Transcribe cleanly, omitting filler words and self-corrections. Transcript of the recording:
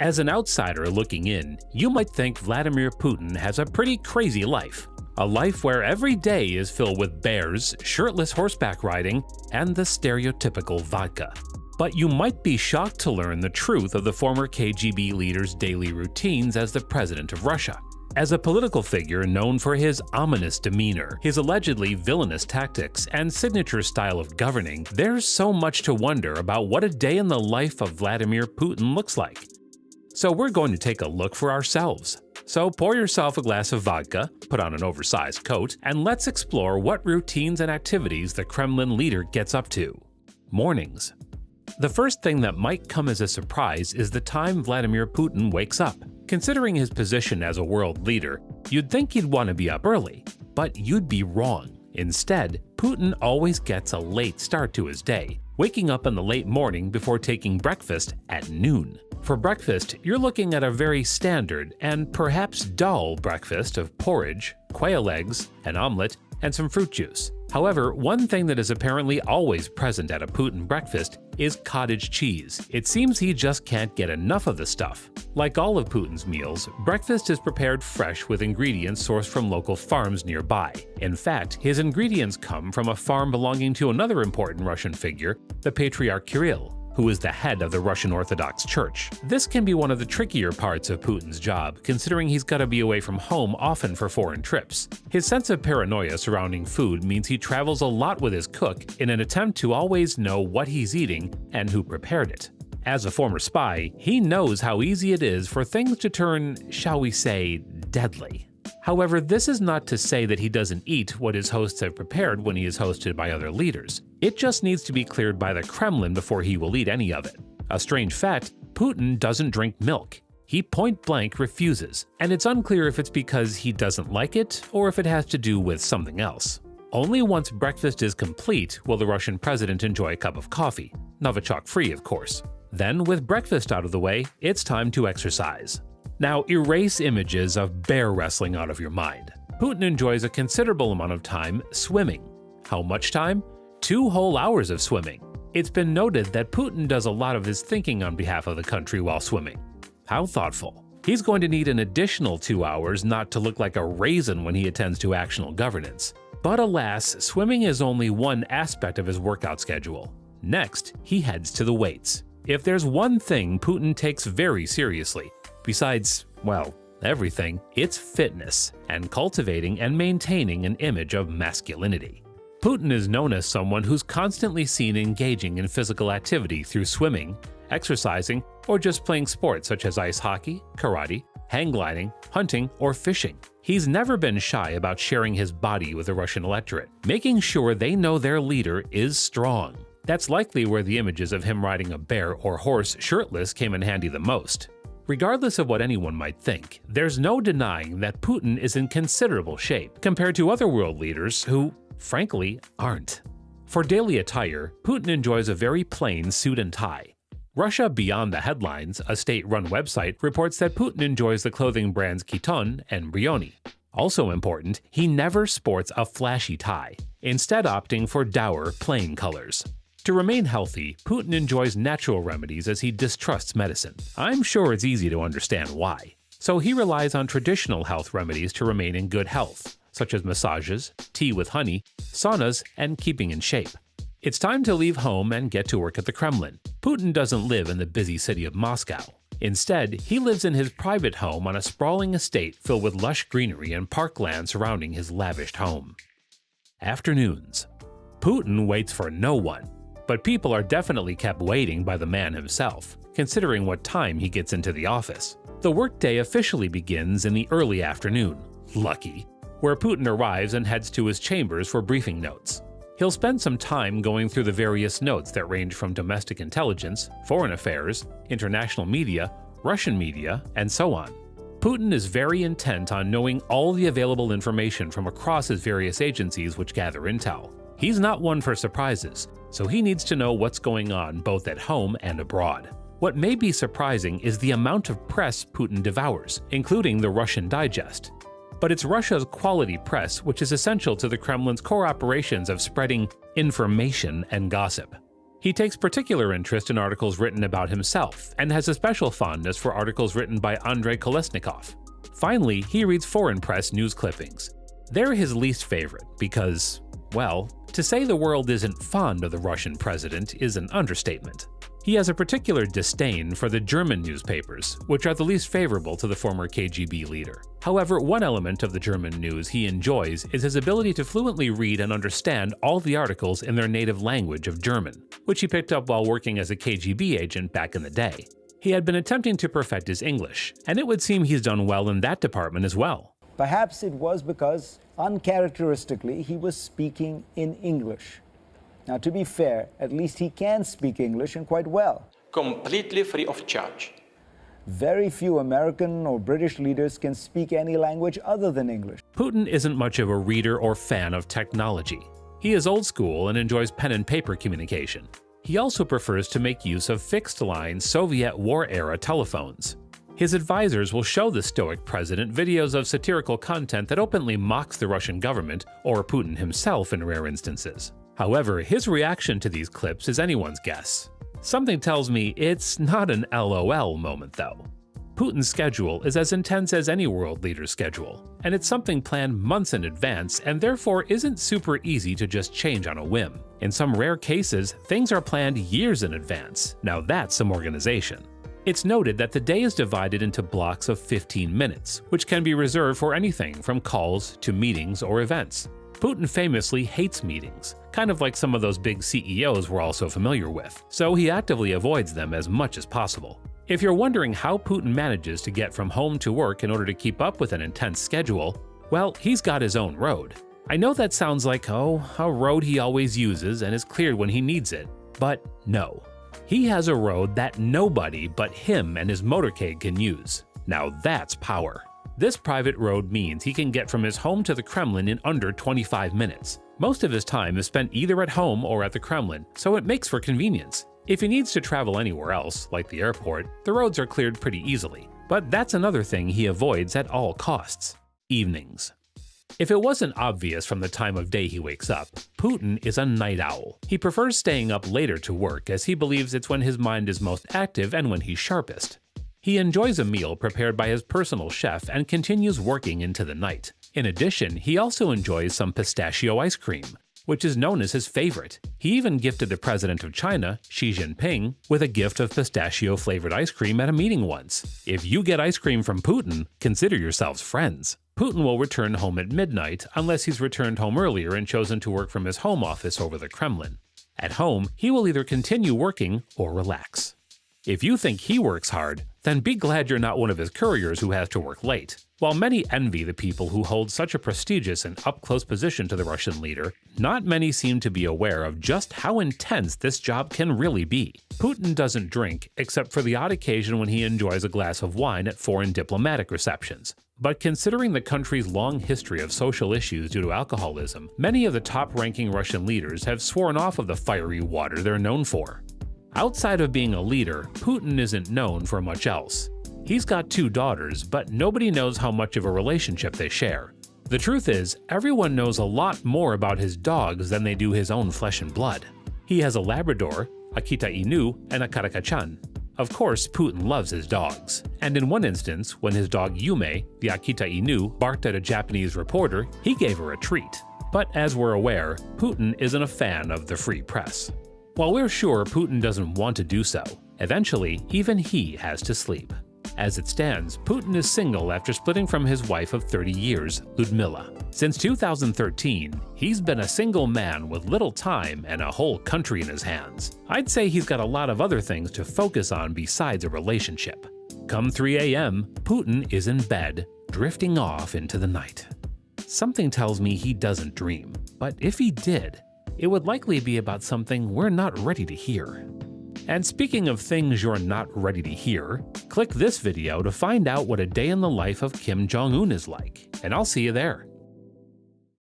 As an outsider looking in, you might think Vladimir Putin has a pretty crazy life. A life where every day is filled with bears, shirtless horseback riding, and the stereotypical vodka. But you might be shocked to learn the truth of the former KGB leader's daily routines as the president of Russia. As a political figure known for his ominous demeanor, his allegedly villainous tactics, and signature style of governing, there's so much to wonder about what a day in the life of Vladimir Putin looks like. So we're going to take a look for ourselves. So pour yourself a glass of vodka, put on an oversized coat, and let's explore what routines and activities the Kremlin leader gets up to. Mornings. The first thing that might come as a surprise is the time Vladimir Putin wakes up. Considering his position as a world leader, you'd think he'd want to be up early, but you'd be wrong. Instead, Putin always gets a late start to his day, waking up in the late morning before taking breakfast at noon. For breakfast, you're looking at a very standard and perhaps dull breakfast of porridge, quail eggs, an omelet, and some fruit juice. However, one thing that is apparently always present at a Putin breakfast is cottage cheese. It seems he just can't get enough of the stuff. Like all of Putin's meals, breakfast is prepared fresh with ingredients sourced from local farms nearby. In fact, his ingredients come from a farm belonging to another important Russian figure, the Patriarch Kirill, who is the head of the Russian Orthodox Church. This can be one of the trickier parts of Putin's job, considering he's got to be away from home often for foreign trips. His sense of paranoia surrounding food means he travels a lot with his cook in an attempt to always know what he's eating and who prepared it. As a former spy, he knows how easy it is for things to turn, shall we say, deadly. However, this is not to say that he doesn't eat what his hosts have prepared when he is hosted by other leaders. It just needs to be cleared by the Kremlin before he will eat any of it. A strange fact, Putin doesn't drink milk. He point-blank refuses, and it's unclear if it's because he doesn't like it or if it has to do with something else. Only once breakfast is complete will the Russian president enjoy a cup of coffee, Novichok-free of course. Then, with breakfast out of the way, it's time to exercise. Now, erase images of bear wrestling out of your mind. Putin enjoys a considerable amount of time swimming. How much time? 2 whole hours of swimming. It's been noted that Putin does a lot of his thinking on behalf of the country while swimming. How thoughtful. He's going to need an additional 2 hours not to look like a raisin when he attends to actual governance. But alas, swimming is only one aspect of his workout schedule. Next, he heads to the weights. If there's one thing Putin takes very seriously, besides, well, everything, it's fitness and cultivating and maintaining an image of masculinity. Putin is known as someone who's constantly seen engaging in physical activity through swimming, exercising, or just playing sports such as ice hockey, karate, hang gliding, hunting, or fishing. He's never been shy about sharing his body with the Russian electorate, making sure they know their leader is strong. That's likely where the images of him riding a bear or horse shirtless came in handy the most. Regardless of what anyone might think, there's no denying that Putin is in considerable shape compared to other world leaders who, frankly, aren't. For daily attire, Putin enjoys a very plain suit and tie. Russia Beyond the Headlines, a state-run website, reports that Putin enjoys the clothing brands Khiton and Brioni. Also important, he never sports a flashy tie, instead opting for dour, plain colors. To remain healthy, Putin enjoys natural remedies as he distrusts medicine. I'm sure it's easy to understand why. So he relies on traditional health remedies to remain in good health, such as massages, tea with honey, saunas, and keeping in shape. It's time to leave home and get to work at the Kremlin. Putin doesn't live in the busy city of Moscow. Instead, he lives in his private home on a sprawling estate filled with lush greenery and parkland surrounding his lavished home. Afternoons. Putin waits for no one. But people are definitely kept waiting by the man himself, considering what time he gets into the office. The workday officially begins in the early afternoon, lucky, where Putin arrives and heads to his chambers for briefing notes. He'll spend some time going through the various notes that range from domestic intelligence, foreign affairs, international media, Russian media, and so on. Putin is very intent on knowing all the available information from across his various agencies which gather intel. He's not one for surprises, so he needs to know what's going on both at home and abroad. What may be surprising is the amount of press Putin devours, including the Russian Digest. But it's Russia's quality press which is essential to the Kremlin's core operations of spreading information and gossip. He takes particular interest in articles written about himself and has a special fondness for articles written by Andrei Kolesnikov. Finally, he reads foreign press news clippings. They're his least favorite because, well, to say the world isn't fond of the Russian president is an understatement. He has a particular disdain for the German newspapers, which are the least favorable to the former KGB leader. However, one element of the German news he enjoys is his ability to fluently read and understand all the articles in their native language of German, which he picked up while working as a KGB agent back in the day. He had been attempting to perfect his English, and it would seem he's done well in that department as well. Perhaps it was because, uncharacteristically, he was speaking in English. Now, to be fair, at least he can speak English and quite well. Completely free of charge. Very few American or British leaders can speak any language other than English. Putin isn't much of a reader or fan of technology. He is old school and enjoys pen and paper communication. He also prefers to make use of fixed-line Soviet war-era telephones. His advisors will show the stoic president videos of satirical content that openly mocks the Russian government or Putin himself in rare instances. However, his reaction to these clips is anyone's guess. Something tells me it's not an LOL moment though. Putin's schedule is as intense as any world leader's schedule, and it's something planned months in advance and therefore isn't super easy to just change on a whim. In some rare cases, things are planned years in advance. Now that's some organization. It's noted that the day is divided into blocks of 15 minutes, which can be reserved for anything from calls to meetings or events. Putin famously hates meetings, kind of like some of those big CEOs we're also familiar with, so he actively avoids them as much as possible. If you're wondering how Putin manages to get from home to work in order to keep up with an intense schedule, well, he's got his own road. I know that sounds like, a road he always uses and is cleared when he needs it, but no. He has a road that nobody but him and his motorcade can use. Now that's power. This private road means he can get from his home to the Kremlin in under 25 minutes. Most of his time is spent either at home or at the Kremlin, so it makes for convenience. If he needs to travel anywhere else, like the airport, the roads are cleared pretty easily. But that's another thing he avoids at all costs: evenings. If it wasn't obvious from the time of day he wakes up, Putin is a night owl. He prefers staying up later to work as he believes it's when his mind is most active and when he's sharpest. He enjoys a meal prepared by his personal chef and continues working into the night. In addition, he also enjoys some pistachio ice cream, which is known as his favorite. He even gifted the president of China, Xi Jinping, with a gift of pistachio-flavored ice cream at a meeting once. If you get ice cream from Putin, consider yourselves friends. Putin will return home at midnight unless he's returned home earlier and chosen to work from his home office over the Kremlin. At home, he will either continue working or relax. If you think he works hard, then be glad you're not one of his couriers who has to work late. While many envy the people who hold such a prestigious and up-close position to the Russian leader, not many seem to be aware of just how intense this job can really be. Putin doesn't drink, except for the odd occasion when he enjoys a glass of wine at foreign diplomatic receptions. But considering the country's long history of social issues due to alcoholism, many of the top-ranking Russian leaders have sworn off of the fiery water they're known for. Outside of being a leader, Putin isn't known for much else. He's got 2 daughters, but nobody knows how much of a relationship they share. The truth is, everyone knows a lot more about his dogs than they do his own flesh and blood. He has a Labrador, Akita Inu, and a Karakachan. Of course, Putin loves his dogs, and in one instance, when his dog Yume, the Akita Inu, barked at a Japanese reporter, he gave her a treat. But as we're aware, Putin isn't a fan of the free press. While we're sure Putin doesn't want to do so, eventually even he has to sleep. As it stands, Putin is single after splitting from his wife of 30 years, Ludmila. Since 2013, he's been a single man with little time and a whole country in his hands. I'd say he's got a lot of other things to focus on besides a relationship. Come 3 a.m., Putin is in bed, drifting off into the night. Something tells me he doesn't dream, but if he did, it would likely be about something we're not ready to hear. And speaking of things you're not ready to hear, click this video to find out what a day in the life of Kim Jong-un is like, and I'll see you there.